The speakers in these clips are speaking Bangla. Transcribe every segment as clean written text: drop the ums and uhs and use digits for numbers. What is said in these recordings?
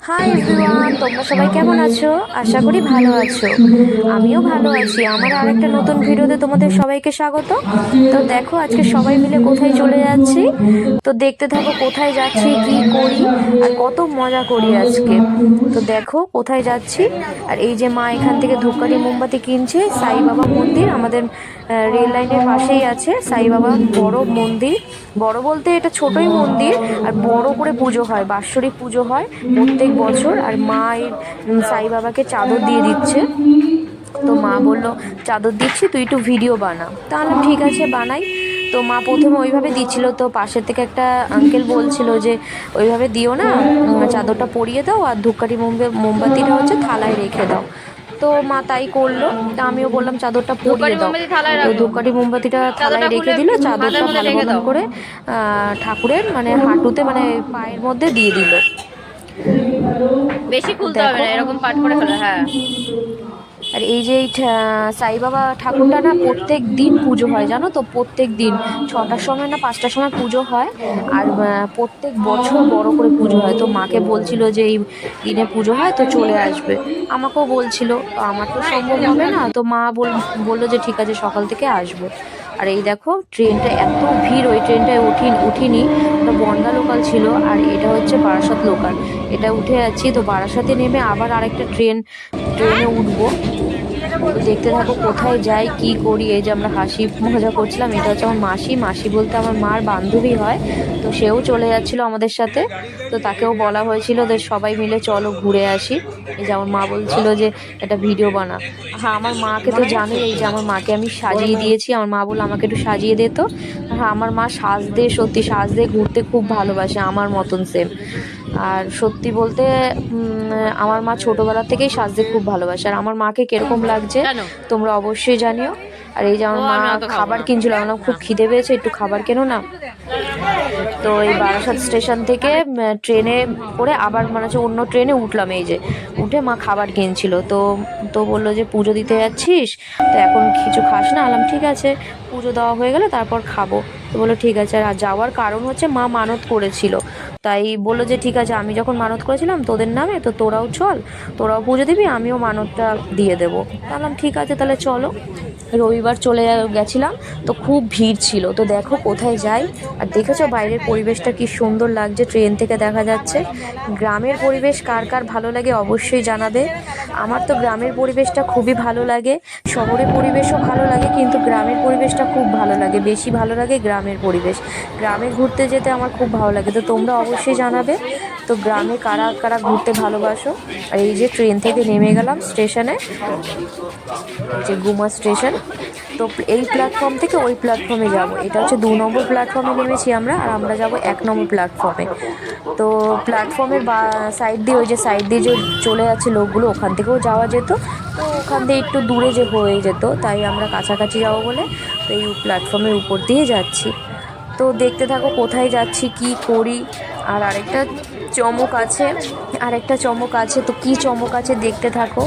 হাই এভরিওয়ান, তোমরা সবাই কেমন আছো? আশা করি ভালো আছো। আমিও ভালো আছি। আমার আরেকটা নতুন ভিডিওতে তোমাদের সবাইকে স্বাগত। তো দেখো আজকে সবাই মিলে কোথায় চলে যাচ্ছি, তো দেখতে থাকো কোথায় যাচ্ছি, কি করি আর কত মজা করি আজকে। তো দেখো কোথায় যাচ্ছি। আর এই যে মা এখান থেকে ধূপকাঠি মোমবাতি কিনছে। সাই বাবা মন্দির আমাদের রেল লাইনের পাশেই আছে সাই বাবা বড় মন্দির। বড় বলতে এটা ছোটই মন্দির, আর বড় করে পুজো হয়, বাৎসরিক পুজো হয় প্রত্যেক বছর। আর মা এই সাই বাবাকে চাদর দিয়ে দিচ্ছে। তো মা বলল, চাদর দিচ্ছি, তুই একটু ভিডিও বানা। তাহলে ঠিক আছে বানাই। তো মা প্রথমে ওইভাবে দিচ্ছিল, তো পাশের থেকে একটা আঙ্কেল বলছিল যে ওইভাবে দিও না, চাদরটা পরিয়ে দাও আর ধূপকাঠি মোমবাতিটা হচ্ছে থালায় রেখে দাও। তো মা তাই করলো। তা আমিও বললাম চাদরটা ধূপকাঠি পরিয়ে দাও। মোমবাতি থালায় তো রাখো, ধূপকাঠি মোমবাতিটা থালায় চাদরটা রেখে খুলে দিল, হাতের চাদরটা মধ্যে ভালো ঢেকে মতন দাও। করে ঠাকুরের মানে হাঁটুতে মানে পায়ের মধ্যে দিয়ে দিল। বেশি খুলতে হবে দেখো, না, এরকম পাট করে ফেলে। হ্যাঁ, আর এই যে এই সাই বাবা ঠাকুরটা না প্রত্যেক দিন পুজো হয়, জানো তো, প্রত্যেক দিন 6টার সময় না 5টার সময় পুজো হয়। আর প্রত্যেক বছর বড় করে পুজো হয়। তো মাকে বলছিল যে এই দিনে পুজো হয় তো চলে আসবে। আমাকেও বলছিল, তো আমার তো সম্ভব হবে না। তো মা বললো যে ঠিক আছে সকাল থেকে আসবো। আর এই দেখো ট্রেনটা এত ভিড়, ওই ট্রেনটায় উঠিনি। ওটা বনগা লোকাল ছিল, আর এটা হচ্ছে বারাসাত লোকাল। এটা উঠে যাচ্ছি। তো বারাসাতে নেমে আবার আরেকটা ট্রেনে উঠবো। তো দেখতে থাকো কোথায় যাই কি করি। এই যে আমরা হাসি মজা করছিলাম। এটা হচ্ছে আমার মাসি, মাসি বলতে আমার মার বান্ধবী হয়। তো সেও চলে যাচ্ছিল আমাদের সাথে। তো তাকেও বলা হয়েছিল যে সবাই মিলে চলো ঘুরে আসি। এই যে আমার মা বলছিল যে এটা ভিডিও বানা। হ্যাঁ, আমার মাকে তো জানোই, এই যে আমার মাকে আমি সাজিয়ে দিয়েছি। আমার মা বললো আমাকে একটু সাজিয়ে দে তো। হ্যাঁ, আমার মা সাজতে, সত্যি সাজতে ঘুরতে খুব ভালোবাসে, আমার মতন সেম। আর সত্যি বলতে আমার মা ছোটবেলা থেকেই সাজতে খুব ভালোবাসে। আর আমার মাকে কিরকম লাগছে কেন? তোমরা অবশ্যই জানিও। আর এই যে ও আমার মা আমি অত খাবো খাবার না। কিনছিল, আমার না খুব খিদে পেয়েছে, একটু খাবার কেনো না। তো এই বারাসাত স্টেশন থেকে ট্রেনে করে আবার মানে হচ্ছে অন্য ট্রেনে উঠলাম। এই যে উঠে মা খাবার কিনছিল। তো তো বললো যে পুজো দিতে যাচ্ছিস, তো এখন কিছু খাস না? আলাম ঠিক আছে, পুজো দেওয়া হয়ে গেলে তারপর খাবো। তো বললো ঠিক আছে। আর যাওয়ার কারণ হচ্ছে মা মানত করেছিল, তাই বললো যে ঠিক আছে আমি যখন মানত করেছিলাম তোদের নামে, তো তোরাও চল, তোরাও পুজো দিবি, আমিও মানতটা দিয়ে দেবো। বললাম ঠিক আছে তাহলে চলো। রবিবার চলে গেছিলাম। তো খুব ভিড় ছিল। তো দেখো কোথায় যাই। আর দেখেছো বাইরের পরিবেশটা কি সুন্দর লাগছে, ট্রেন থেকে দেখা যাচ্ছে। গ্রামের পরিবেশ কার কার ভালো লাগে অবশ্যই জানাবে। আমার তো গ্রামের পরিবেশটা খুবই ভালো লাগে। শহরের পরিবেশও ভালো লাগে, কিন্তু গ্রামের পরিবেশটা খুব ভালো লাগে, বেশি ভালো লাগে গ্রামের পরিবেশ। গ্রামে ঘুরতে যেতে আমার খুব ভালো লাগে। তো তোমরা অবশ্যই জানাবে তো গ্রামে কারা কারা ঘুরতে ভালোবাসো। আর এই যে ট্রেন থেকে নেমে গেলাম স্টেশনে, এই যে গুমা স্টেশন। তো এই প্ল্যাটফর্ম থেকে ওই প্ল্যাটফর্মে যাব। এটা হচ্ছে 2 নম্বর প্ল্যাটফর্মে নেমেছি আমরা, আর আমরা যাব 1 নম্বর প্ল্যাটফর্মে। তো প্ল্যাটফর্মের বা সাইড দিয়ে, ওই যে সাইড দিয়ে যে চলে যাচ্ছে লোকগুলো, ওখান থেকেও যাওয়া যেত। তো ওখান দিয়ে একটু দূরে যে হয়ে যেত, তাই আমরা কাছাকাছি যাবো বলে তো এই প্ল্যাটফর্মের উপর দিয়ে যাচ্ছি। তো দেখতে থাকো কোথায় যাচ্ছি কি করি। আর আরেকটা চমক আছে, তো কি চমক আছে দেখতে থাকো।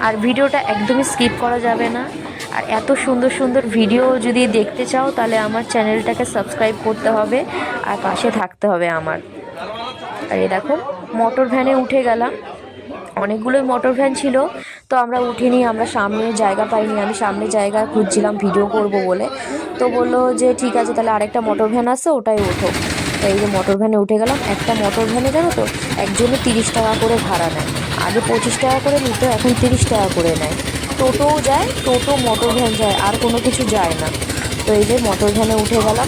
আর ভিডিওটা একদমই স্কিপ করা যাবে না। আর এত সুন্দর সুন্দর ভিডিও যদি দেখতে চাও তাহলে আমার চ্যানেলটাকে সাবস্ক্রাইব করতে হবে আর পাশে থাকতে হবে আমার। আর এই দেখো মোটর ভ্যানে উঠে গেলাম। অনেকগুলোই মোটর ভ্যান ছিল, তো আমরা উঠিনি, আমরা সামনে জায়গা পাইনি। আমি সামনে জায়গা খুঁজছিলাম ভিডিও করব বলে। তো বললো যে ঠিক আছে তাহলে আরেকটা মোটর ভ্যান আছে, ওটাই ওঠো। তো এই যে মোটর ভ্যানে উঠে গেলাম। একটা মোটর ভ্যানে জানো তো একজনে 30 টাকা করে ভাড়া নেয়। আগে 25 টাকা করে নিত, এখন 30 টাকা করে নেয়। টোটোও যায়, টোটো মোটর ভ্যান যায়, আর কোনো কিছু যায় না। তো এই যে মোটর ভ্যানে উঠে গেলাম,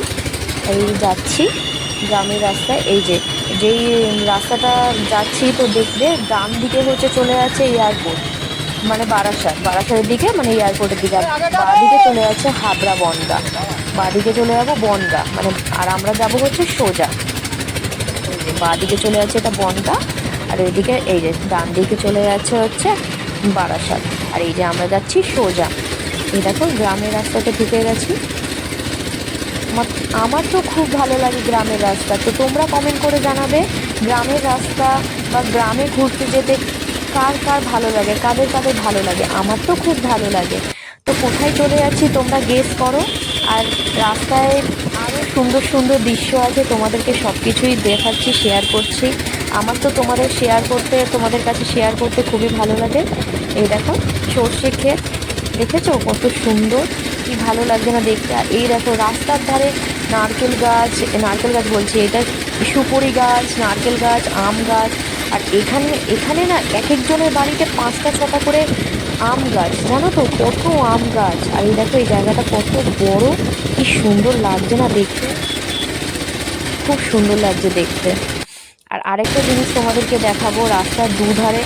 এই যাচ্ছি গ্রামের রাস্তায়। এই যে যেই রাস্তাটা যাচ্ছি, তো দেখবে ডান দিকে হচ্ছে চলে যাচ্ছে এয়ারপোর্ট, মানে বারাসাতের দিকে, মানে এয়ারপোর্টের দিকে। আর বাঁ দিকে চলে যাচ্ছে হাবড়া বনগা, বাঁ দিকে চলে যাবো বনগা মানে। আর আমরা যাব হচ্ছে সোজা। এই যে বাঁ দিকে চলে যাচ্ছে এটা বনগা, আর এইদিকে এই যে ডান দিকে চলে যাচ্ছে হচ্ছে বারাসাত। আর এই যে আমরা যাচ্ছি সোজা। এই দেখো গ্রামের রাস্তাতে ঢুকে গেছি। আমার আমার তো খুব ভালো লাগে গ্রামের রাস্তা। তো তোমরা কমেন্ট করে জানাবে গ্রামের রাস্তা বা গ্রামে ঘুরতে যেতে কার কার ভালো লাগে, কাদের কাদের ভালো লাগে। আমার তো খুব ভালো লাগে। তো কোথায় চলে যাচ্ছি তোমরা গেস করো। আর রাস্তায় আরও সুন্দর সুন্দর দৃশ্য আছে, তোমাদেরকে সব কিছুই দেখাচ্ছি, শেয়ার করছি। আমার তো তোমাদের কাছে শেয়ার করতে খুবই ভালো লাগে। এই দেখো সর্ষে ক্ষেত, দেখেছো কত সুন্দর, কি ভালো লাগছে না দেখতে। আর এই দেখো রাস্তার ধারে নারকেল গাছ বলছি, এটা সুপুরি গাছ, নারকেল গাছ, আম গাছ। আর এখানে না এক একজনের বাড়িতে 5টা 6টা করে আম গাছ, জানো তো কত আম গাছ। আর এই দেখো এই জায়গাটা কত বড়, কি সুন্দর লাগছে না দেখতে, খুব সুন্দর লাগছে দেখতে। আর আরেকটা জিনিস তোমাদেরকে দেখাবো, রাস্তার দুধারে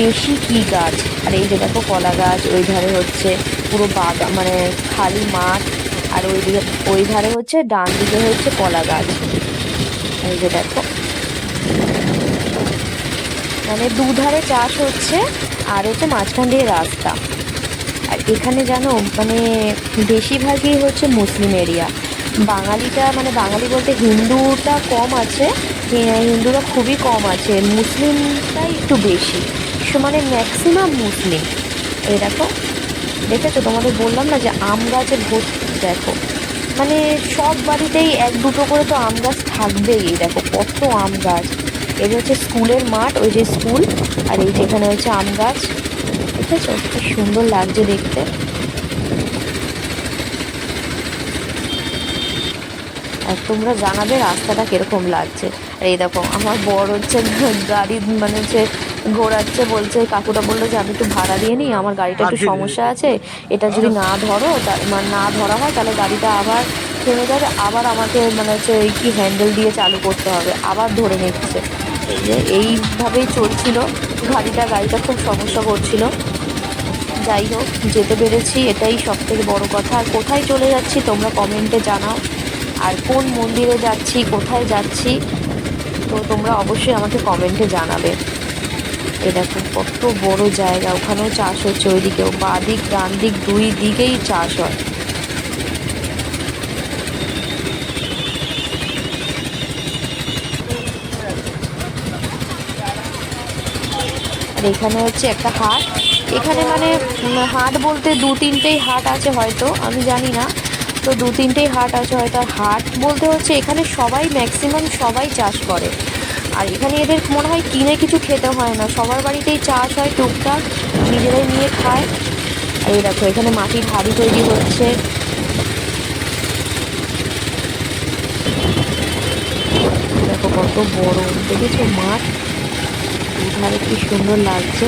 বেশি কি গাছ। আর এই যে দেখো কলা গাছ, ওই ধারে হচ্ছে পুরো বাগান, মানে খালি মাঠ। আর ওই ধারে হচ্ছে ডান দিকে হচ্ছে কলা গাছ। এই যে দেখো, মানে দুধারে চাষ হচ্ছে, আর হচ্ছে মাঝখান দিয়ে রাস্তা। আর এখানে জানো মানে বেশিরভাগই হচ্ছে মুসলিম এরিয়া। বাঙালি বলতে হিন্দুটা কম আছে, হিন্দুরা খুবই কম আছে, মুসলিমটাই একটু বেশি, মানে ম্যাক্সিমাম মুসলিম। এই দেখো, দেখেছো, তোমাদের বললাম না যে আম গাছে ভর্তি, দেখো মানে সব বাড়িতেই 1-2টো করে তো আম গাছ থাকবেই। এই দেখো কত আম গাছ। এই হচ্ছে স্কুলের মাঠ, ওই যে স্কুল, আর এই যেখানে হচ্ছে আম গাছ, দেখেছো কি সুন্দর লাগছে দেখতে। আর তোমরা জানাবে রাস্তাটা কিরকম লাগছে। আর এই দেখো আমার বর হচ্ছে গাড়ি মানে হচ্ছে ঘোরাচ্ছে, বলছে, কাকুটা বললো যে আমি একটু ভাড়া দিয়ে নিই, আমার গাড়িটা একটু সমস্যা আছে, এটা যদি না ধরো মানে না ধরা হয় তাহলে গাড়িটা আবার থেমে যাবে, আবার আমাকে মানে হচ্ছে ওই কি হ্যান্ডেল দিয়ে চালু করতে হবে, আবার ধরে নিচ্ছে। এই যে এইভাবেই চলছিল গাড়িটা খুব সমস্যা করছিল। যাই হোক, যেতে পেরেছি, এটাই সব থেকে বড় কথা। আর কোথায় চলে যাচ্ছি তোমরা কমেন্টে জানাও, আর কোন মন্দিরে যাচ্ছি, কোথায় যাচ্ছি, তো তোমরা অবশ্যই আমাকে কমেন্টে জানাবে। এ দেখো কত বড় জায়গা, ওখানেও চাষ হচ্ছে, ওইদিকেও বাঁ দিক ডান দিক 2 দিকেই চাষ হয়। আর এখানে হচ্ছে একটা হাট, এখানে মানে হাট বলতে 2-3টেই হাট আছে হয়তো, আমি জানি না, তো 2-3টেই হাট আছে হয়তো। আর হাট বলতে হচ্ছে এখানে সবাই ম্যাক্সিমাম সবাই চাষ করে। আর এখানে এদের মনে হয় কিনে কিছু খেতে হয় না, সবার বাড়িতেই চাষ হয় টুকটাক, নিজেরাই নিয়ে খায়। আর এই দেখো এখানে মাটির হাঁড়ি তৈরি হচ্ছে, দেখো কত বড়, দেখেছো মাঠ, দুধারে কি সুন্দর লাগছে।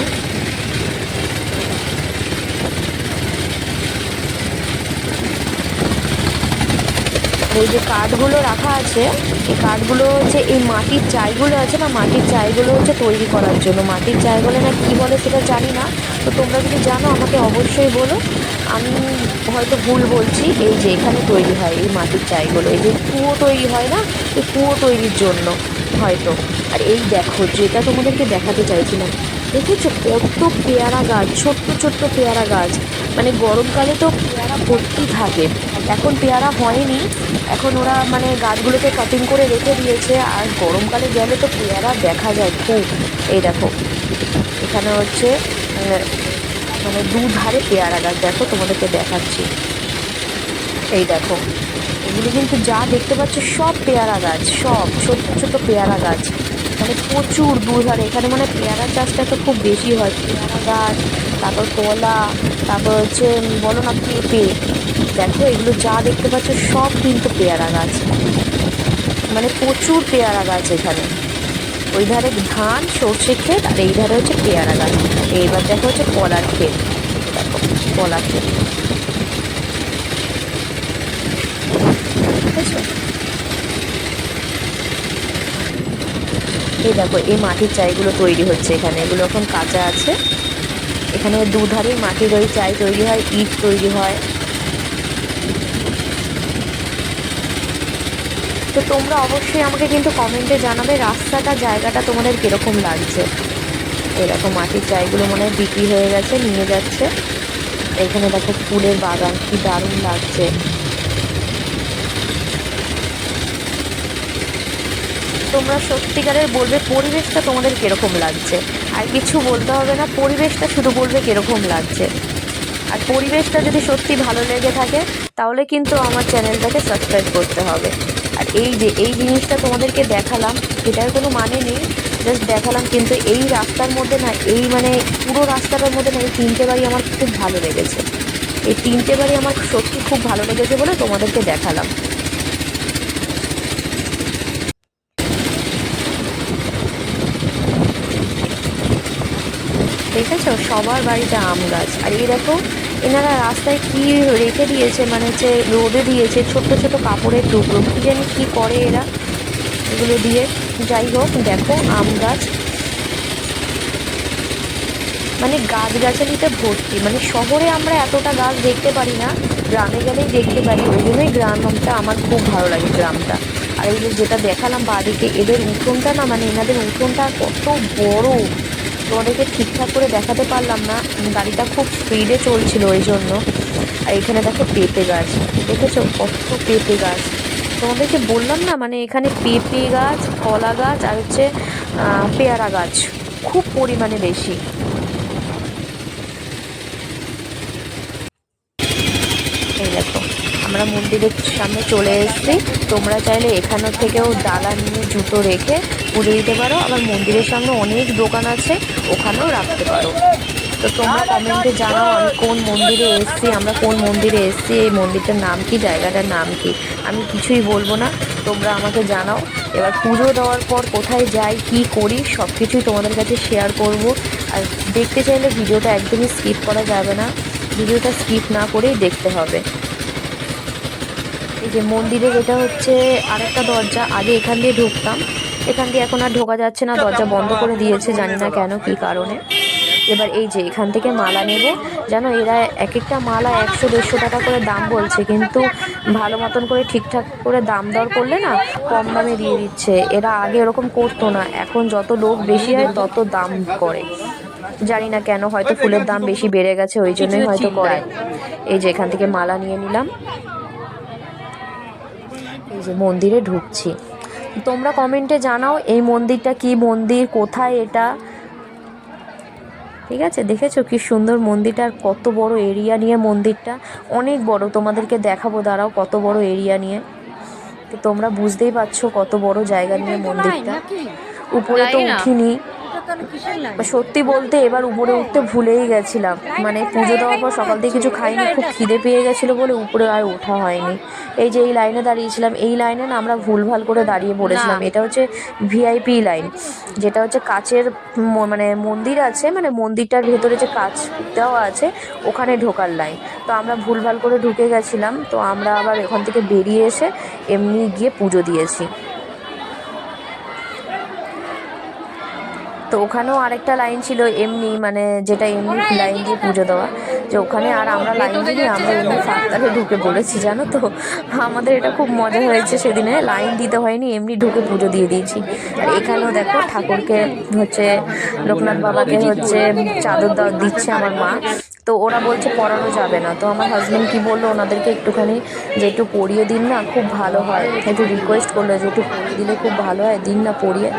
এই যে কাঠগুলো রাখা আছে, এই কাঠগুলো হচ্ছে এই মাটির চাইগুলো আছে না, মাটির চাইগুলো হচ্ছে তৈরি করার জন্য। মাটির চাই বলে না কি বলে সেটা জানি না, তো তোমরা যদি জানো আমাকে অবশ্যই বলো, আমি হয়তো ভুল বলছি। এই যে এখানে তৈরি হয় এই মাটির চাইগুলো, এই যে কুয়ো তৈরি হয় না, এই কুয়ো তৈরির জন্য হয়তো। আর এই দেখো যেটা তোমাদেরকে দেখাতে চাইছিলাম, দেখেছো কত পেয়ারা গাছ, ছোট্ট ছোট্ট পেয়ারা গাছ, মানে গরমকালে তো পেয়ারা ভর্তি থাকে, এখন পেয়ারা হয়নি, এখন ওরা মানে গাছগুলোকে কাটিং করে রেখে দিয়েছে, আর গরমকালে গেলে তো পেয়ারা দেখা যায় খুব। এই দেখো এখানে হচ্ছে মানে দুধারে পেয়ারা গাছ, দেখো তোমাদেরকে দেখাচ্ছি, এই দেখো এগুলো কিন্তু যা দেখতে পাচ্ছ সব পেয়ারা গাছ, সব ছোট্ট ছোট্ট পেয়ারা গাছ, মানে প্রচুর দুধারে। এখানে মানে পেয়ারা চাষটা তো খুব বেশি হয়, পেয়ারা গাছ, তারপর কলা, তারপর হচ্ছে বলো না পেঁপে, দেখো এগুলো যা দেখতে পাচ্ছ সব কিন্তু পেয়ারা গাছ, মানে প্রচুর পেয়ারা গাছ এখানে। ওই ধারে ধান সর্ষে ক্ষেত, আর এই ধারে হচ্ছে পেয়ারা গাছ। এইবার দেখো হচ্ছে কলার ক্ষেত, দেখো কলার ক্ষেত, বুঝেছো? এই দেখো এই মাটির চাইগুলো তৈরি হচ্ছে এখানে, এগুলো এখন কাঁচা আছে। এখানে দুধারেই মাটির ওই চাই তৈরি হয়, ইট তৈরি হয়। তো তোমরা অবশ্যই আমাকে কিন্তু কমেন্টে জানাবে রাস্তাটা, জায়গাটা তোমাদের কীরকম লাগছে। এরকম মাটির চাইগুলো মনে হয় বিক্রি হয়ে গেছে, নিয়ে যাচ্ছে। এখানে দেখো ফুলের বাগান, কি দারুণ লাগছে। তোমরা সত্যিকারের বলবে পরিবেশটা তোমাদের কীরকম লাগছে, আর কিছু বলতে হবে না, পরিবেশটা শুধু বলবে কীরকম লাগছে। আর পরিবেশটা যদি সত্যি ভালো লেগে থাকে তাহলে কিন্তু আমার চ্যানেলটাকে সাবস্ক্রাইব করতে হবে। আর এই যে এই জিনিসটা তোমাদেরকে দেখালাম, এটার কোনো মানে নেই জাস্ট দেখালাম। কিন্তু এই রাস্তার মধ্যে না, এই মানে পুরো রাস্তাটার মধ্যে না, এই 3টে বাড়ি আমার খুব ভালো লেগেছে। এই 3টে বাড়ি আমার সত্যি খুব ভালো লেগেছে বলে তোমাদেরকে দেখালাম। দেখেছো সবার বাড়িতে আম গাছ। আর এই দেখো এনারা রাস্তায় কি রেখে দিয়েছে, মানে হচ্ছে রোদে দিয়েছে ছোট্ট ছোট কাপড়ের টুকরো, কি জানি কি করে এরা এগুলো দিয়ে। যাই হোক দেখো আম গাছ, মানে গাছগাছালিতে ভর্তি। মানে শহরে আমরা এতটা গাছ দেখতে পারি না, গ্রামে গেলেই দেখতে পারি। ওই জন্যই গ্রামটা আমার খুব ভালো লাগে, গ্রামটা। আর এই যে যেটা দেখালাম বাড়িতে, এদের উঠোনটা না, মানে এনাদের উঠোনটা কত বড়, তোমাদেরকে ঠিকঠাক করে দেখাতে পারলাম না, গাড়িটা খুব স্পিডে চলছিল ওই জন্য। আর এখানে দেখো পেঁপে গাছ, দেখেছো কত পেঁপে গাছ। তোমাদেরকে বললাম না, মানে এখানে পেঁপে গাছ, কলা গাছ আর হচ্ছে পেয়ারা গাছ খুব পরিমাণে বেশি। এই দেখো আমরা মন্দিরের সামনে চলে এসেছি। তোমরা চাইলে এখানে থেকেও ডালা নিয়ে জুতো রেখে পুজো দিতে পারো। আবার মন্দিরের সামনে অনেক দোকান আছে, ওখানেও রাখতে পারো। তো তোমরা কমেন্টে জানাও আমি কোন মন্দিরে এসেছি, আমরা কোন মন্দিরে এসেছি, এই মন্দিরটার নাম কি, জায়গাটার নাম কি। আমি কিছুই বলবো না, তোমরা আমাকে জানাও। এবার পুজো দেওয়ার পর কোথায় যাই, কি করি, সব কিছুই তোমাদের কাছে শেয়ার করব। আর দেখতে চাইলে ভিডিওটা একদমই স্কিপ করা যাবে না, ভিডিওটা স্কিপ না করেই দেখতে হবে। এই যে মন্দিরের এটা হচ্ছে আরেকটা দরজা, আগে এখান দিয়ে ঢুকতাম, এখান দিয়ে এখন আর ঢোকা যাচ্ছে না, দরজা বন্ধ করে দিয়েছে, জানি না কেন কি কারণে। এবার এই যে এখান থেকে মালা নেব, জানো এরা এক একটা মালা 100-150 টাকা করে দাম বলছে, কিন্তু ভালো মতন করে ঠিকঠাক করে দাম দর করলে না কম দামে দিয়ে দিচ্ছে। এরা আগে এরকম করতো না, এখন যত লোক বেশি হয় তত দাম করে, জানি না কেন, হয়তো ফুলের দাম বেশি বেড়ে গেছে ওই জন্যই হয়তো করে। এই যে এখান থেকে মালা নিয়ে নিলাম, এই যে মন্দিরে ঢুকছি। তোমরা কমেন্টে জানাও এই মন্দিরটা কি মন্দির, কোথায় এটা। ঠিক আছে, দেখেছো কি সুন্দর মন্দিরটা, আর কত বড় এরিয়া নিয়ে মন্দিরটা, অনেক বড়। তোমাদেরকে দেখাবো দাঁড়াও কত বড় এরিয়া নিয়ে, তো তোমরা বুঝতেই পারছো কত বড় জায়গা নিয়ে মন্দিরটা। উপরে তো উঠিনি, সত্যি বলতে এবার উপরে উঠতে ভুলেই গেছিলাম, মানে পুজো দেওয়ার পর সকাল থেকে কিছু খাইনি, খুব খিদে পেয়ে গেছিলো বলে উপরে আর ওঠা হয়নি। এই যে এই লাইনে দাঁড়িয়েছিলাম, এই লাইনে না আমরা ভুলভাল করে দাঁড়িয়ে পড়েছিলাম। এটা হচ্ছে ভিআইপি লাইন, যেটা হচ্ছে কাচের মানে মন্দির আছে, মানে মন্দিরটার ভেতরে যে কাচ দেওয়া আছে ওখানে ঢোকার লাইন। তো আমরা ভুলভাল করে ঢুকে গেছিলাম, তো আমরা আবার এখান থেকে বেরিয়ে এসে এমনি গিয়ে পুজো দিয়েছি। তো ওখানেও আরেকটা লাইন ছিল এমনি, মানে যেটা এমনি লাইন দিয়ে পুজো দেওয়া, যে ওখানে আর আমরা লাইন দিই, আমরা এমনি ফাঁকতালে ঢুকে পড়েছি, জানো তো। আমাদের এটা খুব মজা হয়েছে, সেদিনে লাইন দিতে হয়নি, এমনি ঢুকে পুজো দিয়ে দিয়েছি। আর এখানেও দেখো ঠাকুরকে হচ্ছে লোকনাথ বাবাকে হচ্ছে চাদর দিচ্ছে আমার মা। তো ওরা বলছে পরানো যাবে না, তো আমার হাজব্যান্ড কি বললো ওনাদেরকে একটুখানি যে একটু পরিয়ে দিন না, খুব ভালো হয়, একটু রিকোয়েস্ট করলো যে একটু পরিয়ে দিলে খুব ভালো হয়, দিন না পরিয়ে।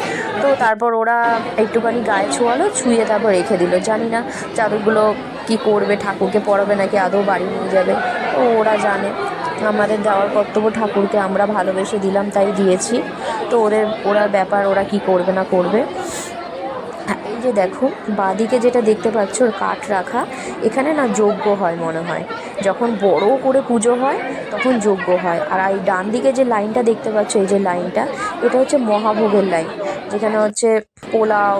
তো তারপর ওরা একটুখানি গায়ে ছোঁয়ালো, ছুঁয়ে তারপর রেখে দিল। জানি না চাদরগুলো কি করবে, ঠাকুরকে পরাবে নাকি আদৌ বাড়ি নিয়ে যাবে, ও ওরা জানে। আমাদের দেওয়ার কর্তব্য, ঠাকুরকে আমরা ভালোবেসে দিলাম তাই দিয়েছি, তো ওরা ব্যাপার, ওরা কি করবে না করবে। এই যে দেখো বাঁদিকে যেটা দেখতে পাচ্ছ কাঠ রাখা, এখানে না যজ্ঞ হয় মনে হয়, যখন বড় করে পুজো হয় তখন যজ্ঞ হয়। আর এই ডান দিকে যে লাইনটা দেখতে পাচ্ছ, এই যে লাইনটা, এটা হচ্ছে মহাভোগের লাইন, যেখানে হচ্ছে পোলাও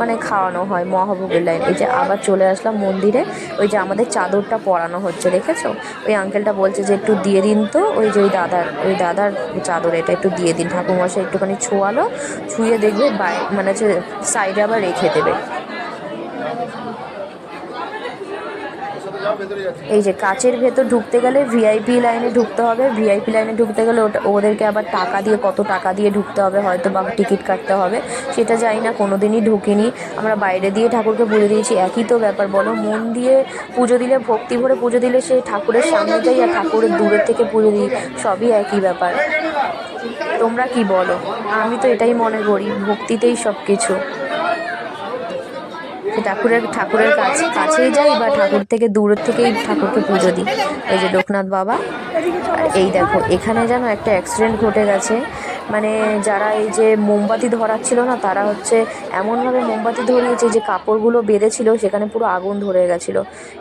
মানে খাওয়ানো হয়, মহাভোগের লাইন। এই যে আবার চলে আসলাম মন্দিরে, ওই যে আমাদের চাদরটা পরানো হচ্ছে, দেখেছো ওই আঙ্কেলটা বলছে যে একটু দিয়ে দিন, তো ওই যে ওই দাদার চাদর, এটা একটু দিয়ে দিন। ঠাকুরমশাই একটুখানি ছোঁয়ালো, ছুঁয়ে দেখবে মানে হচ্ছে সাইডে আবার রেখে দেবে। এই যে কাচের ভেতর ঢুকতে গেলে ভিআইপি লাইনে ঢুকতে হবে, ভিআইপি লাইনে ঢুকতে গেলে ওদেরকে আবার টাকা দিয়ে, কত টাকা দিয়ে ঢুকতে হবে, হয়তো বা টিকিট কাটতে হবে, সেটা জানি না, কোনো দিনই ঢুকিনি আমরা। বাইরে দিয়ে ঠাকুরকে পুজো দিয়েছি, একই তো ব্যাপার বলো। মন দিয়ে পুজো দিলে, ভক্তি ভরে পুজো দিলে, সেই ঠাকুরের সামনে যাই আর ঠাকুরের দূরের থেকে পুজো দিই, সবই একই ব্যাপার। তোমরা কি বলো? আমি তো এটাই মনে করি, ভক্তিতেই সব কিছু। ঠাকুরের কাছেই যাই বা ঠাকুর থেকে দূরের থেকেই ঠাকুরকে পুজো দিই। এই যে লোকনাথ বাবা। আর এই দেখো এখানে যেন একটা অ্যাক্সিডেন্ট ঘটে গেছে, মানে যারা এই যে মোমবাতি ধরাচ্ছিল না, তারা হচ্ছে এমনভাবে মোমবাতি ধরিয়েছে যে কাপড়গুলো বেঁধেছিল সেখানে পুরো আগুন ধরে গেছিলো।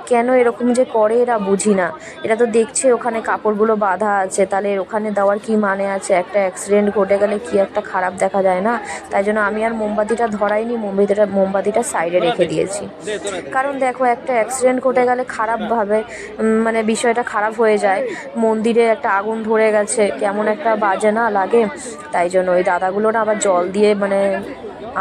কেন এরকম যে করে এরা বুঝি না। এরা তো দেখছে ওখানে কাপড়গুলো বাঁধা আছে, তাহলে ওখানে দেওয়ার কি মানে আছে? একটা অ্যাক্সিডেন্ট ঘটে গেলে কি একটা খারাপ দেখা যায় না? তাই জন্য আমি আর মোমবাতিটা ধরাইনি, মোমবাতিটা সাইডে রেখে দিয়েছি। কারণ দেখো, একটা অ্যাক্সিডেন্ট ঘটে গেলে খারাপভাবে মানে বিষয়টা খারাপ হয়ে যায়। মন্দিরে একটা আগুন ধরে গেছে, কেমন একটা বাজে না লাগে। তাই জন্য ওই দাদাগুলো না আবার জল দিয়ে মানে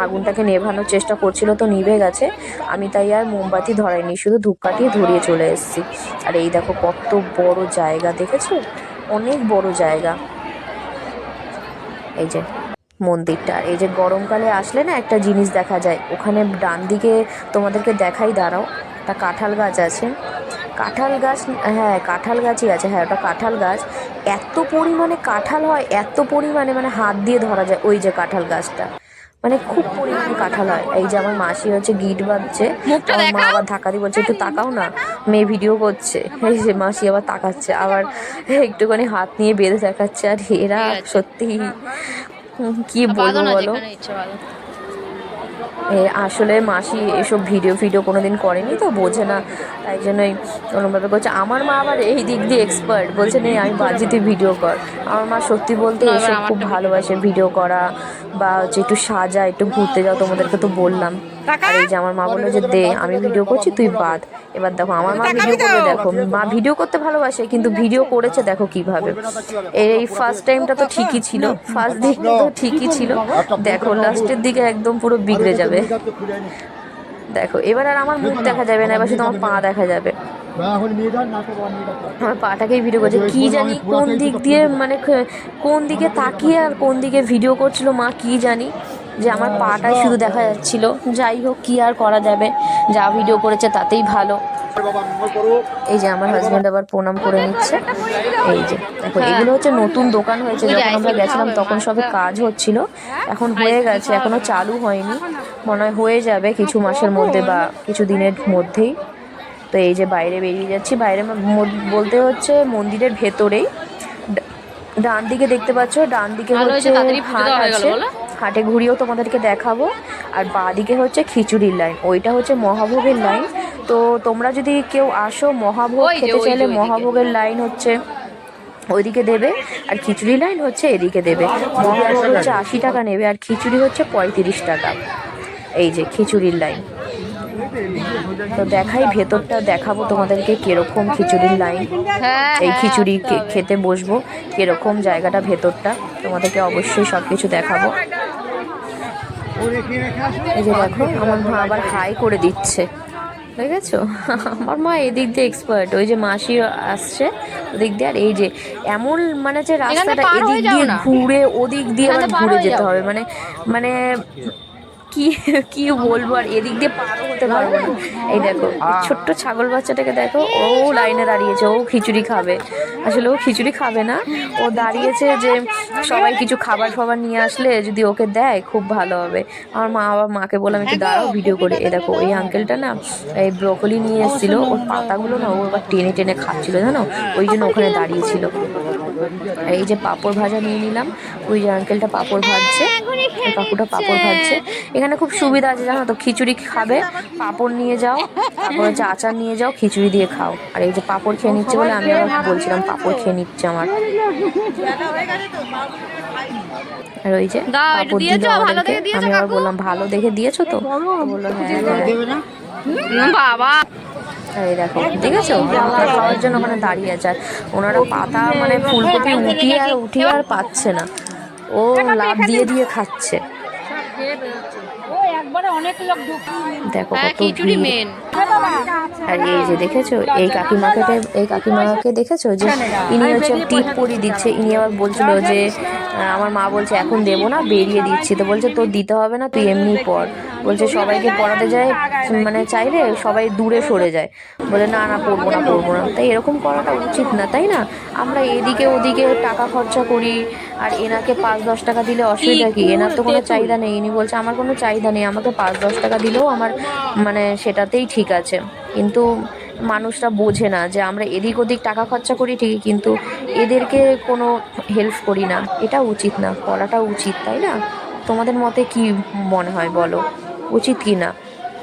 আগুনটাকে নেভানোর চেষ্টা করছিল, তো নিভে গেছে। আমি তাই আর মোমবাতি ধরাইনি, শুধু ধূপকাঠি ধরিয়ে চলে এসেছি। আর এই দেখো কত বড় জায়গা, দেখেছো? অনেক বড় জায়গা। এই যে মন্দিরটা, এই যে গরমকালে আসলে না একটা জিনিস দেখা যায়, ওখানে ডান দিকে তোমাদেরকে দেখাই, দাঁড়াও। একটা কাঁঠাল গাছ আছে, কাঁঠাল গাছ, হ্যাঁ কাঁঠাল গাছই আছে, হ্যাঁ ওটা কাঁঠাল গাছ। এত পরিমাণে কাঁঠাল হয়, এত পরিমাণে মানে হাত দিয়ে ধরা যায়। ওই যে কাঁঠাল গাছটা, মানে খুব পরিমাণে কাঁঠাল হয়। এই যে আমার মাসি হচ্ছে গিট বাঁধছে, আমার মা আবার ধাক্কা দিয়ে বলছে একটু তাকাও না, মেয়ে ভিডিও করছে। এই যে মাসি আবার তাকাচ্ছে, আবার একটুখানি হাত নিয়ে বেঁধে দেখাচ্ছে। আর এরা সত্যি কি বলবো বলো, আসলে মাসি এসব ভিডিও কোনোদিন করেনি তো বোঝে না, তাই জন্যই ওরমভাবে করছে। আমার মা আবার এই দিক দিয়ে এক্সপার্ট, বলছে নেই আমি বাজি তুই ভিডিও কর। আমার মা সত্যি বলতে এসব খুব ভালোবাসে, ভিডিও করা বা হচ্ছে একটু সাজা, একটু ঘুরতে যাও, তোমাদেরকে তো বললাম। আর এই যে আমার মা বললো যে দে আমি ভিডিও করছি তুই বাদ। এবার দেখো আমার মা ভিডিও করবে, দেখো মা ভিডিও করতে ভালোবাসে কিন্তু ভিডিও করেছে দেখো কিভাবে। এই ফার্স্ট টাইমটা তো ঠিকই ছিল, ফার্স্ট দিকটা তো ঠিকই ছিল, দেখো লাস্টের দিকে একদম পুরো বিগড়ে যাবে। দেখো এবার আর আমার মুখ দেখা যাবে না, এবার শুধু আমার পা দেখা যাবে। আমার পাটাকেই ভিডিও করছে, কি জানি কোন দিক দিয়ে মানে কোন দিকে তাকিয়ে আর কোন দিকে ভিডিও করছিল মা কি জানি, যে আমার পাটাই শুধু দেখা যাচ্ছিল। যাই হোক, কি আর করা যাবে, যা ভিডিও করেছে তাতেই ভালো। এই যে আমার হাজব্যান্ড আবার প্রণাম করে নিচ্ছে। এই যে দেখো এগুলো হচ্ছে নতুন দোকান হয়েছে, যখন আমরা গেছিলাম তখন সবে কাজ হচ্ছিল, এখন হয়ে গেছে, এখনো চালু হয়নি, মনে হয় হয়ে যাবে কিছু মাসের মধ্যে বা কিছু দিনের মধ্যেই। তো এই যে বাইরে বেরিয়ে যাচ্ছি, বাইরে বলতে হচ্ছে মন্দিরের ভেতরেই। ডান দিকে দেখতে পাচ্ছ, ডান দিকে হচ্ছে হাট আছে, হাটে ঘুরিয়েও তোমাদেরকে দেখাবো। আর বাঁ দিকে হচ্ছে খিচুড়ির লাইন, ওইটা হচ্ছে মহাভোগের লাইন। তো তোমরা যদি কেউ আসো মহাভোগ খেতে চাইলে মহাভোগের লাইন হচ্ছে ওইদিকে দেবে, আর খিচুড়ি লাইন হচ্ছে এদিকে দেবে। মহাভোগ হচ্ছে 80 টাকা নেবে, আর খিচুড়ি হচ্ছে 35 টাকা। এই যে খিচুড়ির লাইন। তো দেখাই ভেতরটা, দেখাবো তোমাদেরকে কিরকম খিচুড়ির লাইন। এই খিচুড়ি খেতে বসবো, কিরকম জায়গাটা ভেতরটা তোমাদেরকে অবশ্যই সব কিছু দেখাবো। এই যে দেখো আমার মা আবার হাই করে দিচ্ছে, দেখেছো? আমার মা এদিক দিয়ে এক্সপার্ট, ওই যে মাসি আসছে ওদিক দিয়ে। আর এই যে এমন মানে যে রাস্তাটা এদিক দিয়ে ঘুরে ওদিক দিয়ে আবার ঘুরে যেতে হবে, মানে মানে কি কি বলবো, আর এদিক দিয়ে পারও হতে পারবো না। এই দেখো ছোট্ট ছাগল বাচ্চাটাকে দেখো, ও লাইনে দাঁড়িয়েছে, ও খিচুড়ি খাবে। আসলে ও খিচুড়ি খাবে না, ও দাঁড়িয়েছে যে সবাই কিছু খাবার ফাবার নিয়ে আসলে যদি ওকে দেয় খুব ভালো হবে। আমার মা আবার মাকে বললাম একটু দাঁড়াও ভিডিও করে। এ দেখো এই আঙ্কেলটা না এই ব্রকলি নিয়ে এসেছিল, ওর পাতাগুলো না ও আবার টেনে টেনে খাচ্ছিল জানো, ওই জন্য ওখানে দাঁড়িয়েছিল। এই যে পাঁপড় ভাজা নিয়ে নিলাম, ওই যে আঙ্কেলটা পাঁপড় ভাজছে, ওই কাকুটা পাঁপড় ভাজছে। এখানে খুব সুবিধা আছে জানো তো, খিচুড়ি খাবে পাঁপড় নিয়ে যাও, তারপর হচ্ছে আচার নিয়ে যাও, খিচুড়ি দিয়ে খাও। আর এই যে পাঁপড় খেয়ে নিচ্ছে বলে আমি আবার বলছিলাম পাঁপড় খেয়ে নিচ্ছে আমার। আর ওই যে পাঁপড় দিল আমাদেরকে, আমি আবার বললাম ভালো দেখে দিয়েছো তো, বললো হ্যাঁ বাবা। এই দেখো দেখেছো পাতা খাওয়ার জন্য ওখানে দাঁড়িয়ে আছে, আর ওনারা পাতা মানে ফুলকপি উঠিয়ে আর পাচ্ছে না, ও লাভ দিয়ে দিয়ে খাচ্ছে। দেখো কত ভিড়। আর এই যে দেখেছো এই কাকিমাকে দেখেছো যে ইনি হচ্ছে টিপ পরিয়ে দিচ্ছে। ইনি আবার বলছিল যে আমার মা বলছে এখন দেবো না, বেরিয়ে দিচ্ছি। তো বলছে তোর দিতে হবে না, তুই এমনি পড়। বলছে সবাইকে পড়াতে যায় মানে চাইলে সবাই দূরে সরে যায়, বলে না না পড়বো না। তাই এরকম করাটা উচিত না, তাই না? আমরা এদিকে ওদিকে টাকা খরচা করি, আর এনাকে 5-10 টাকা দিলে অসুবিধা কি? এনার তো কোনো চাহিদা নেই। ইনি বলছে আমার কোনো চাহিদা নেই, আমাকে 5-10 টাকা দিলেও আমার মানে সেটাতেই ঠিক আছে। কিন্তু মানুষরা বোঝে না যে আমরা এদিক ওদিক টাকা খরচা করি ঠিকই, কিন্তু এদেরকে কোনো হেল্প করি না। এটা উচিত না, করাটা উচিত, তাই না? তোমাদের মতে কি মনে হয় বলো, উচিত কি না?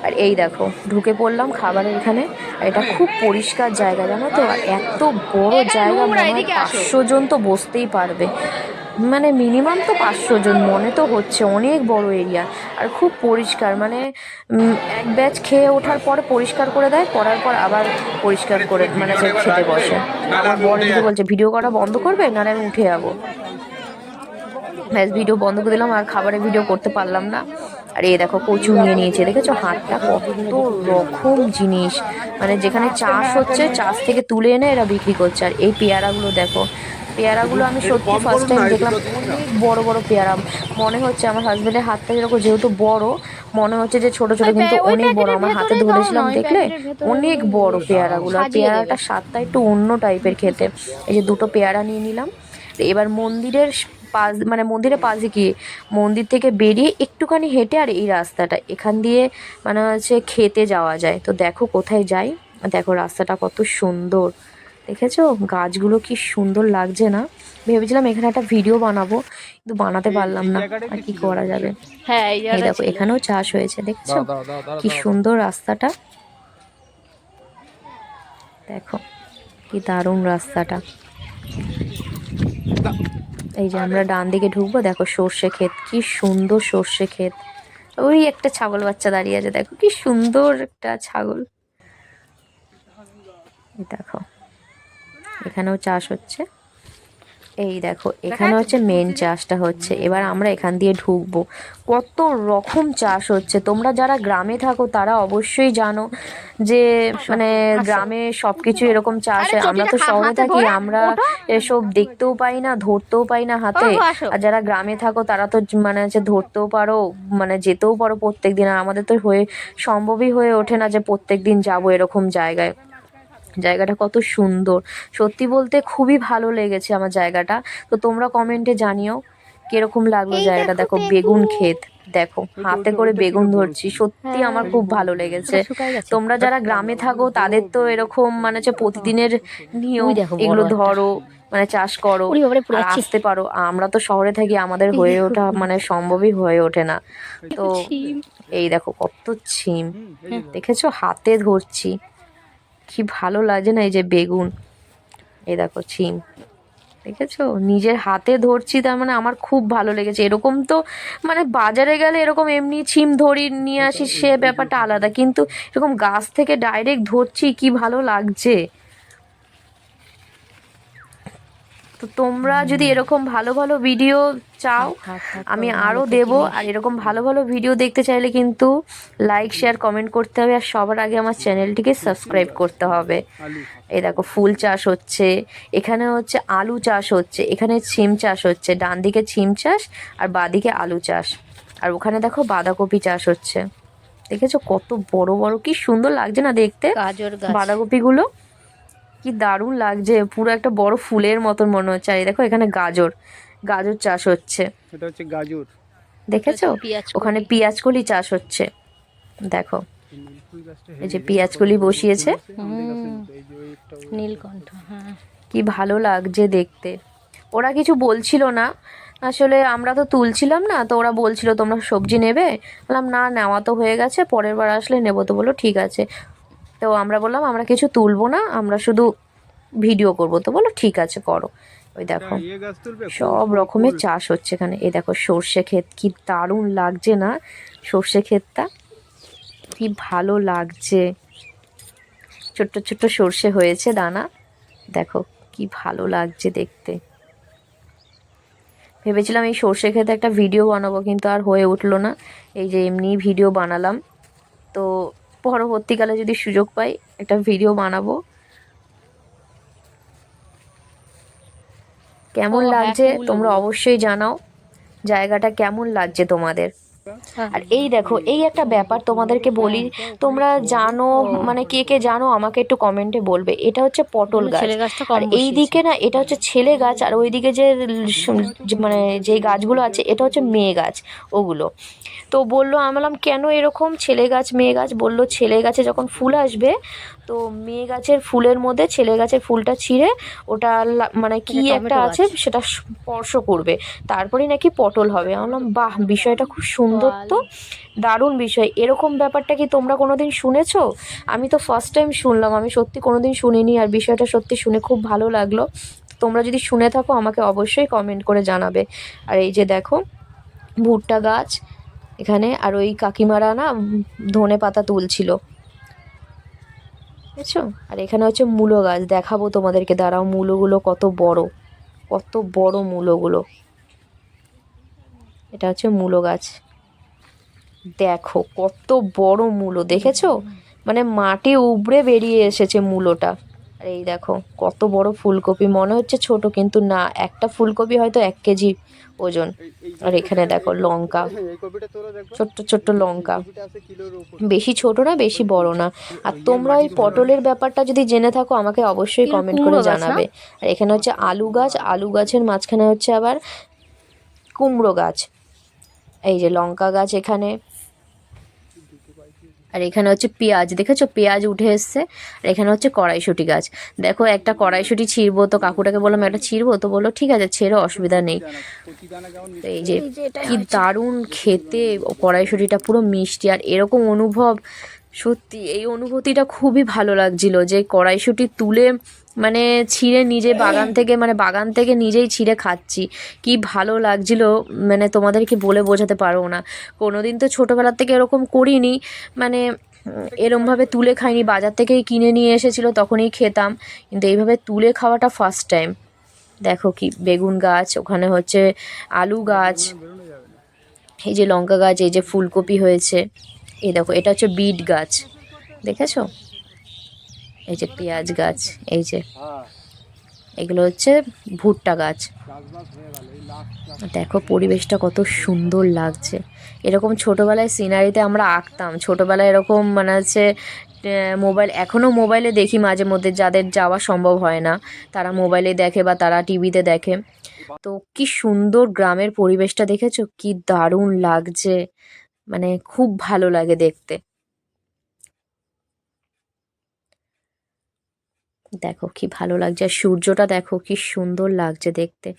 আর এই দেখো ঢুকে পড়লাম খাবারের এখানে, আর এটা খুব পরিষ্কার জায়গা জানো তো, আর এত বড় জায়গা, মনে হয় 500 জন তো বসতেই পারবে, মানে মিনিমাম তো 500 জন মনে তো হচ্ছে, অনেক বড় এরিয়া। আর খুব পরিষ্কার, মানে এক ব্যাচ খেয়ে ওঠার পরে পরিষ্কার করে দেয়, করার পর আবার পরিষ্কার করে মানে যে খেতে বসে। আমার বর এদিকে বলছে ভিডিও করা বন্ধ করবে, নাহলে আমি উঠে যাবো। ব্যাস ভিডিও বন্ধ করে দিলাম, আর খাবারের ভিডিও করতে পারলাম না। আর এই দেখো কচু নিয়ে নিয়েছে, দেখেছো হাটটা কত রকম জিনিস, মানে যেখানে চাষ হচ্ছে চাষ থেকে তুলে এনে এরা বিক্রি করছে। আর এই পেয়ারাগুলো দেখো, পেয়ারাগুলো আমি সত্যি ফার্স্ট টাইম দেখলাম, অনেক বড় বড় পেয়ারা। মনে হচ্ছে আমার হাজবেন্ডের হাতটা যেরকম যেহেতু বড়, মনে হচ্ছে যে ছোট ছোট, কিন্তু অনেক বড়। আমার হাতে ধরেছিলাম দেখলে, অনেক বড় পেয়ারাগুলো। আর পেয়ারাটা স্বাদটা একটু অন্য টাইপের খেতে। এই যে দুটো পেয়ারা নিয়ে নিলাম। এবার মন্দিরের পাশ, মানে মন্দিরের পাশে কি, মন্দির থেকে বেরিয়ে একটুখানি হেঁটে আর এই রাস্তাটা, এখান দিয়ে মানে হচ্ছে খেতে যাওয়া যায়। তো দেখো কোথায় যাই, দেখো রাস্তাটা কত সুন্দর, দেখেছো গাছগুলো কি সুন্দর লাগছে না? ভেবেছিলাম এখানে একটা ভিডিও বানাবো, কিন্তু বানাতে পারলাম না, আর কি করা যাবে। হ্যাঁ এই দেখো এখানেও চাষ হয়েছে, দেখছো কি সুন্দর রাস্তাটা, দেখো কি দারুণ রাস্তাটা। এই যে আমরা ডান দিকে ঢুকবো, দেখো সর্ষে ক্ষেত, কি সুন্দর সর্ষে ক্ষেত। ওই একটা ছাগল বাচ্চা দাঁড়িয়ে আছে, দেখো কি সুন্দর একটা ছাগল। দেখো এখানেও চাষ হচ্ছে, এই দেখো এখানে হচ্ছে মেন চাষটা হচ্ছে। এবার আমরা এখান দিয়ে ঢুকবো, কত রকম চাষ হচ্ছে। তোমরা যারা গ্রামে থাকো তারা অবশ্যই জানো যে মানে গ্রামে সবকিছু এরকম চাষ হয়। আমরা তো শহরে থাকি, আমরা এসব দেখতেও পাই না, ধরতেও পাই না হাতে। আর যারা গ্রামে থাকো তারা তো মানে হচ্ছে ধরতেও পারো, মানে যেতেও পারো প্রত্যেক দিন। আর আমাদের তো সম্ভবই হয়ে ওঠে না যে প্রত্যেক দিন যাবো এরকম জায়গায়। জায়গাটা কত সুন্দর, সত্যি বলতে খুবই ভালো লেগেছে আমার জায়গাটা। তো তোমরা কমেন্টে জানিও কিরকম লাগলো জায়গাটা। দেখো বেগুন ক্ষেত, দেখো হাতে করে বেগুন ধরছি, সত্যি আমার খুব ভালো লেগেছে। তোমরা যারা গ্রামে থাকো তাদের তো এরকম মানে হচ্ছে প্রতিদিনের নিয়ম, এগুলো ধরো মানে চাষ করো আর আসতে পারো। আমরা তো শহরে থাকি, আমাদের হয়ে ওঠা মানে সম্ভবই হয়ে ওঠে না। তো এই দেখো কত ছিম, দেখেছো হাতে ধরছি, কি ভালো লাগে না? এই যে বেগুন, এই দেখো ছিম, দেখেছো নিজের হাতে ধরছি, তার মানে আমার খুব ভালো লেগেছে। এরকম তো মানে বাজারে গেলে এরকম এমনি ছিম ধরি নিয়ে আসি, সে ব্যাপারটা আলাদা, কিন্তু এরকম গাছ থেকে ডাইরেক্ট ধরছি, কি ভালো লাগছে। তো তোমরা যদি এরকম ভালো ভালো ভিডিও চাও আমি আরও দেবো। আর এরকম ভালো ভালো ভিডিও দেখতে চাইলে কিন্তু লাইক শেয়ার কমেন্ট করতে হবে, আর সবার আগে আমার চ্যানেলটিকে সাবস্ক্রাইব করতে হবে। এই দেখো ফুল চাষ হচ্ছে, এখানে হচ্ছে আলু চাষ হচ্ছে, এখানে সিম চাষ হচ্ছে, ডান দিকে সিম চাষ আর বাঁদিকে আলু চাষ। আর ওখানে দেখো বাঁধাকপি চাষ হচ্ছে, দেখেছো কত বড় বড়, কি সুন্দর লাগছে না দেখতে বাঁধাকপিগুলো, কি দারুণ লাগছে, পুরো একটা বড় ফুলের মতন মনে হচ্ছে। আর এই দেখো এখানে গাজর, গাজর চাষ হচ্ছে, এটা হচ্ছে গাজর, দেখেছো ওখানে পেঁয়াজ কলি চাষ হচ্ছে, দেখো এই যে পেঁয়াজ কলি বসিয়েছে, নীলকণ্ঠ, হ্যাঁ কি ভালো লাগছে দেখতে। ওরা কিছু বলছিল না, আসলে আমরা তো তুলছিলাম না, তো ওরা বলছিল তোমরা সবজি নেবে, বললাম না নেওয়া তো হয়ে গেছে, পরের বার আসলে নেবো। তো বললো ঠিক আছে। তো আমরা বললাম আমরা কিছু তুলবো না, আমরা শুধু ভিডিও করবো। তো বলো ঠিক আছে করো। ওই দেখো সব রকমের চাষ হচ্ছে এখানে। এই দেখো সর্ষে ক্ষেত, কি দারুণ লাগছে না সর্ষে ক্ষেতটা, কি ভালো লাগছে। ছোট্ট ছোট্ট সর্ষে হয়েছে দানা, দেখো কি ভালো লাগছে দেখতে। ভেবেছিলাম এই সর্ষে ক্ষেতে একটা ভিডিও বানাবো, কিন্তু আর হয়ে উঠলো না, এই যে এমনি ভিডিও বানালাম। তো পরবর্তীকালে যদি সুযোগ পাই একটা ভিডিও বানাবো। কেমন লাগছে তোমরা অবশ্যই জানাও, জায়গাটা কেমন লাগছে তোমাদের। আর এই দেখো, এই একটা ব্যাপার তোমাদেরকে বলি, তোমরা জানো মানে কে কে জানো আমাকে একটু কমেন্টে বলবে। এটা হচ্ছে পটল গাছ, আর এই দিকে না এটা হচ্ছে ছেলে গাছ, আর ওইদিকে মানে যে গাছগুলো আছে এটা হচ্ছে মেয়ে গাছ ওগুলো। তো বললো, আমি বললাম কেন এরকম ছেলে গাছ মেয়ে গাছ? বললো ছেলে গাছে যখন ফুল আসবে তো মেয়ে গাছের ফুলের মধ্যে ছেলে গাছের ফুলটা ছিঁড়ে ওটা মানে কি একটা আছে সেটা স্পর্শ করবে, তারপরেই নাকি পটল হবে। আমি বললাম বাহ, বিষয়টা খুব সুন্দর, তো দারুণ বিষয়। এরকম ব্যাপারটা কি তোমরা কোনোদিন শুনেছো? আমি তো ফার্স্ট টাইম শুনলাম, আমি সত্যি কোনোদিন শুনিনি, আর বিষয়টা সত্যি শুনে খুব ভালো লাগলো। তোমরা যদি শুনে থাকো আমাকে অবশ্যই কমেন্ট করে জানাবে। আর এই যে দেখো ভুট্টা গাছ এখানে, আর ওই কাকিমারা না ধনে পাতা তুলছিল, বুঝছো? আর এখানে হচ্ছে মূলো গাছ, দেখাবো তোমাদেরকে, দাঁড়াও, মূলোগুলো কত বড়, কত বড় মূলোগুলো। এটা হচ্ছে মূলো গাছ, দেখো কত বড় মূলো, দেখেছো? মানে মাটি উবড়ে বেরিয়ে এসেছে মূলোটা। আর এই দেখো কত বড় ফুলকপি, মনে হচ্ছে ছোট কিন্তু না, একটা ফুলকপি হয়তো 1 কেজি ওজন। আর এখানে দেখো লঙ্কা, ছোট্ট ছোট্ট লঙ্কা, বেশি ছোট না বেশি বড় না। আর তোমরা ওই পটলের ব্যাপারটা যদি জেনে থাকো আমাকে অবশ্যই কমেন্ট করে জানাবে। আর এখানে হচ্ছে আলু গাছ, আলু গাছের মাঝখানে হচ্ছে আবার কুমড়ো গাছ, এই যে লঙ্কা গাছ এখানে। আর এখানে হচ্ছে পেঁয়াজ, দেখেছো পেঁয়াজ উঠে এসছে। আর এখানে হচ্ছে কড়াইশুঁটি গাছ, দেখো একটা কড়াইশুঁটি ছিঁড়বো, তো কাকুটাকে বললাম একটা ছিঁড়বো, তো বললো ঠিক আছে ছেড়ো, অসুবিধা নেই। তো এই যে কি দারুণ খেতে কড়াইশুঁটিটা, পুরো মিষ্টি। আর এরকম অনুভব, সত্যি এই অনুভূতিটা খুবই ভালো লাগছিল, যে কড়াইশুঁটি তুলে মানে ছিঁড়ে নিজে বাগান থেকে নিজেই ছিঁড়ে খাচ্ছি, কি ভালো লাগছিল, মানে তোমাদেরকে বলে বোঝাতে পারবো না। কোনোদিন তো ছোটোবেলার থেকে এরকম করিনি, মানে এরমভাবে তুলে খাইনি, বাজার থেকেই কিনে নিয়ে এসেছিলো তখনই খেতাম, কিন্তু এইভাবে তুলে খাওয়াটা ফার্স্ট টাইম। দেখো কি বেগুন গাছ, ওখানে হচ্ছে আলু গাছ, এই যে লঙ্কা গাছ, এই যে ফুলকপি হয়েছে, এই দেখো এটা হচ্ছে বিট গাছ, দেখেছো? এই যে পেঁয়াজ গাছ, এই যে এগুলো হচ্ছে ভুট্টা গাছ। দেখো পরিবেশটা কত সুন্দর লাগছে। এরকম ছোটোবেলায় সিনারিতে আমরা আঁকতাম, ছোটোবেলায় এরকম মানে হচ্ছে মোবাইল, এখনও মোবাইলে দেখি মাঝে মধ্যে, যাদের যাওয়া সম্ভব হয় না তারা মোবাইলে দেখে বা তারা টিভিতে দেখে। তো কি সুন্দর গ্রামের পরিবেশটা, দেখেছো কি দারুণ লাগছে, মানে খুব ভালো লাগে দেখতে। দেখো কি ভালো লাগছে, আর সূর্যটা দেখো কি সুন্দর লাগছে দেখতে।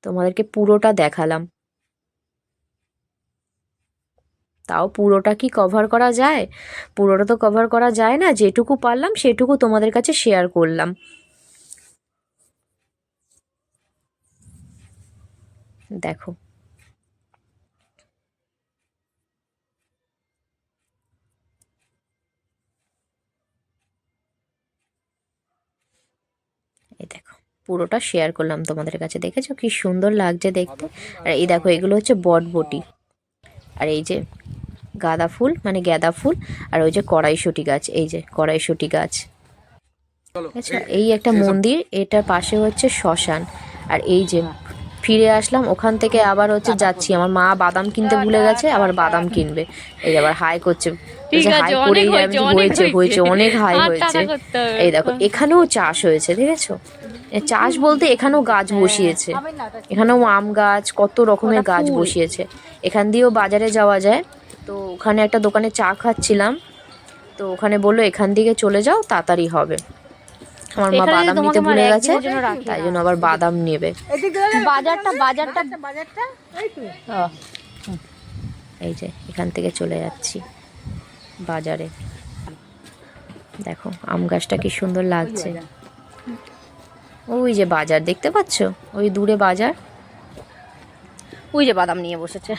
তোমাদেরকে পুরোটা দেখালাম, তাও পুরোটা কি কভার করা যায়? পুরোটা তো কভার করা যায় না, যেটুকু পারলাম সেটুকু তোমাদের কাছে শেয়ার করলাম। দেখো এই দেখো পুরোটা শেয়ার করলাম তোমাদের কাছে, দেখেছো কি সুন্দর লাগছে দেখতে। আর এই দেখো এগুলো হচ্ছে বটবটি, আর এই যে গাঁদা ফুল মানে গাঁদা ফুল, আর ওই যে কড়াইশুঁটি গাছ, এই যে কড়াইশুঁটি গাছ। আচ্ছা, এই একটা মন্দির, এটার পাশে হচ্ছে শ্মশান। আর এই যে ফিরে আসলাম ওখান থেকে, আবার হচ্ছে যাচ্ছি, আমার মা বাদাম কিনতে ভুলে গেছে, আবার বাদাম কিনবে, এই আবার হাই করছে, হাই করেই হয়েছে হয়েছে অনেক হাই হয়েছে। এই দেখো এখানেও চাষ হয়েছে, দেখেছো? চাষ বলতে এখানেও গাছ বসিয়েছে, এখানেও আম গাছ, কত রকমের গাছ বসিয়েছে। এখান দিয়েও বাজারে যাওয়া যায়, তো ওখানে একটা দোকানে চা খাচ্ছিলাম, তো ওখানে বললো এখান দিকে চলে যাও তাড়াতাড়ি হবে। আমার মা বাদাম নিতে ভুলে গেছে, তাই জন্য আবার বাদাম নেবে। এই যে এখান থেকে চলে যাচ্ছি বাজারে। দেখো আম গাছটা কি সুন্দর লাগছে, ওই যে বাজার দেখতে পাচ্ছ, ওই দূরে বাজার, ওই যে বাদাম নিয়ে বসেছে,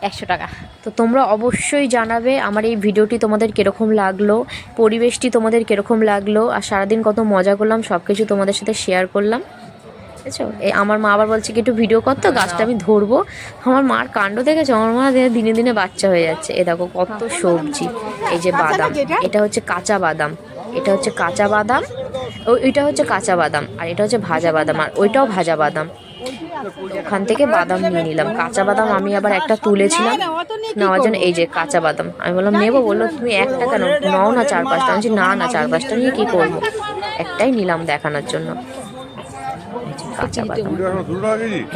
100 টাকা। তো তোমরা অবশ্যই জানাবে আমার এই ভিডিওটি তোমাদের কীরকম লাগলো, পরিবেশটি তোমাদের কীরকম লাগলো, আর সারাদিন কত মজা করলাম সব কিছু তোমাদের সাথে শেয়ার করলাম, বুঝেছো? এই আমার মা আবার বলছে কি একটু ভিডিও করতো, গাছটা আমি ধরবো। আমার মার কাণ্ড দেখেছো, আমার মা দিনে দিনে বাচ্চা হয়ে যাচ্ছে। এ দেখো কত সবজি, এই যে বাদাম, এটা হচ্ছে কাঁচা বাদাম, এটা হচ্ছে কাঁচা বাদাম, ওইটা হচ্ছে কাঁচা বাদাম, আর এটা হচ্ছে ভাজা বাদাম, আর ওইটাও ভাজা বাদাম। ওখান থেকে বাদাম নিয়ে নিলাম। কাঁচা বাদাম আমি আবার একটা তুলেছিলাম নেওয়ার জন্য। এই যে কাঁচা বাদাম আমি বললাম নেবো, বললো তুমি একটা কেন নাও না 4-5টা। আমি বলছি না না, 4-5টা নিয়ে কী করবো, একটাই নিলাম দেখানোর জন্য। কাঁচা বাদাম,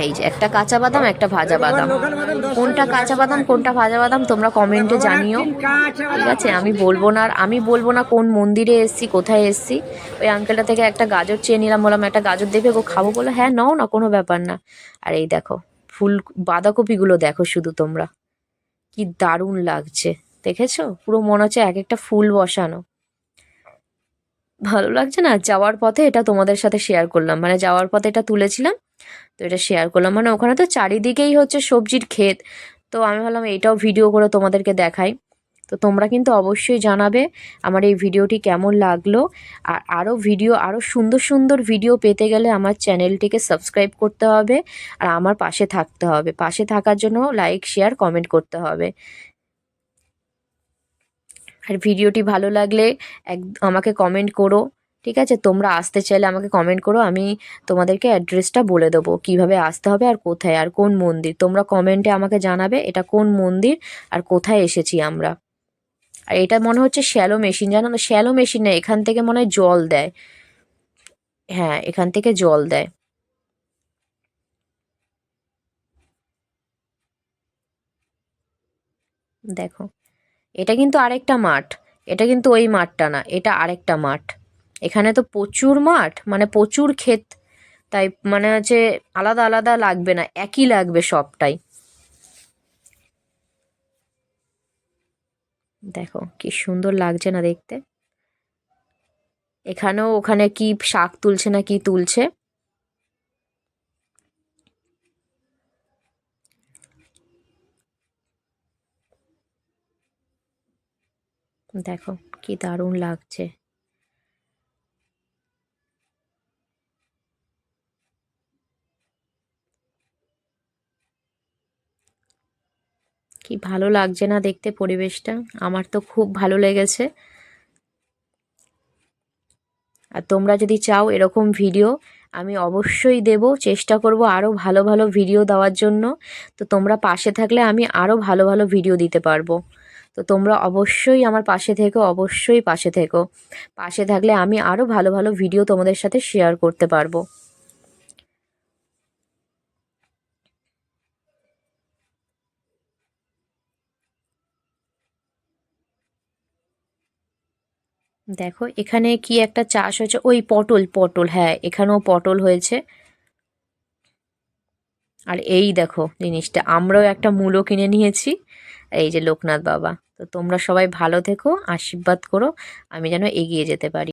এই যে একটা কাঁচা বাদাম, একটা ভাজা বাদাম। কোনটা কাঁচা বাদাম কোনটা ভাজা বাদাম তোমরা কমেন্টে জানিও, ঠিক আছে? আমি বলবো না, আর আমি বলবো না কোন মন্দিরে এসছি, কোথায় এসছি। ওই আঙ্কেলটা থেকে একটা গাজর চেয়ে নিলাম, বললাম একটা গাজর দেবে গো, খাবো, বলে হ্যাঁ নাও না, কোনো ব্যাপার না। আর এই দেখো ফুল বাঁধাকপিগুলো দেখো শুধু তোমরা, কি দারুণ লাগছে, দেখেছো? পুরো মনে হচ্ছে এক একটা ফুল বসানো। ভালো লাগছে না? যাওয়ার পথে এটা তোমাদের সাথে শেয়ার করলাম, মানে যাওয়ার পথে এটা তুলেছিলাম, তো এটা শেয়ার করলাম। মানে ওখানে তো চারিদিকেই হচ্ছে সবজির ক্ষেত, তো আমি ভাবলাম এইটাও ভিডিও করে তোমাদেরকে দেখাই। তো তোমরা কিন্তু অবশ্যই জানাবে আমার এই ভিডিওটি কেমন লাগলো। আর আরও ভিডিও, আরও সুন্দর সুন্দর ভিডিও পেতে গেলে আমার চ্যানেলটিকে সাবস্ক্রাইব করতে হবে, আর আমার পাশে থাকতে হবে। পাশে থাকার জন্য লাইক, শেয়ার, কমেন্ট করতে হবে। আর ভিডিওটি ভালো লাগলে আমাকে কমেন্ট করো, ঠিক আছে? তোমরা আসতে চাইলে আমাকে কমেন্ট করো, আমি তোমাদেরকে অ্যাড্রেসটা বলে দেবো কীভাবে আসতে হবে, আর কোথায়, আর কোন মন্দির। তোমরা কমেন্টে আমাকে জানাবে এটা কোন মন্দির আর কোথায় এসেছি আমরা। আর এটা মনে হচ্ছে শ্যালো মেশিন, জানো না? শ্যালো মেশিন না, এখান থেকে মনে হয় জল দেয়। হ্যাঁ, এখান থেকে জল দেয়। দেখো, এটা কিন্তু আরেকটা মাঠ, এটা কিন্তু ওই মাঠটা না, এটা আরেকটা মাঠ। এখানে তো প্রচুর মাঠ, মানে প্রচুর ক্ষেত, তাই মানে হচ্ছে আলাদা আলাদা লাগবে না, একই লাগবে সবটাই। দেখো কি সুন্দর লাগছে না দেখতে? এখানেও ওখানে কি শাক তুলছে না কি তুলছে। দেখো কি দারুণ লাগছে। কি ভালো লাগছে না দেখতে পরিবেশটা? আমার তো খুব ভালো লেগেছে। আর তোমরা যদি চাও এরকম ভিডিও, আমি অবশ্যই দেব, চেষ্টা করব আরও ভালো ভালো ভিডিও দেওয়ার জন্য। তো তোমরা পাশে থাকলে আমি আরও ভালো ভালো ভিডিও দিতে পারবো। তো তোমরা অবশ্যই আমার পাশে থেকো, অবশ্যই পাশে থেকো। পাশে থাকলে আমি আরও ভালো ভালো ভিডিও তোমাদের সাথে শেয়ার করতে পারবো। দেখো এখানে কি একটা চাষ হয়েছে, ওই পটল, পটল, হ্যাঁ এখানেও পটল হয়েছে। আর এই দেখো জিনিসটা, আমরাও একটা মূলো কিনে নিয়েছি। এই যে লোকনাথ বাবা। তো তোমরা সবাই ভালো থেকো, আশীর্বাদ করো আমি যেন এগিয়ে যেতে পারি।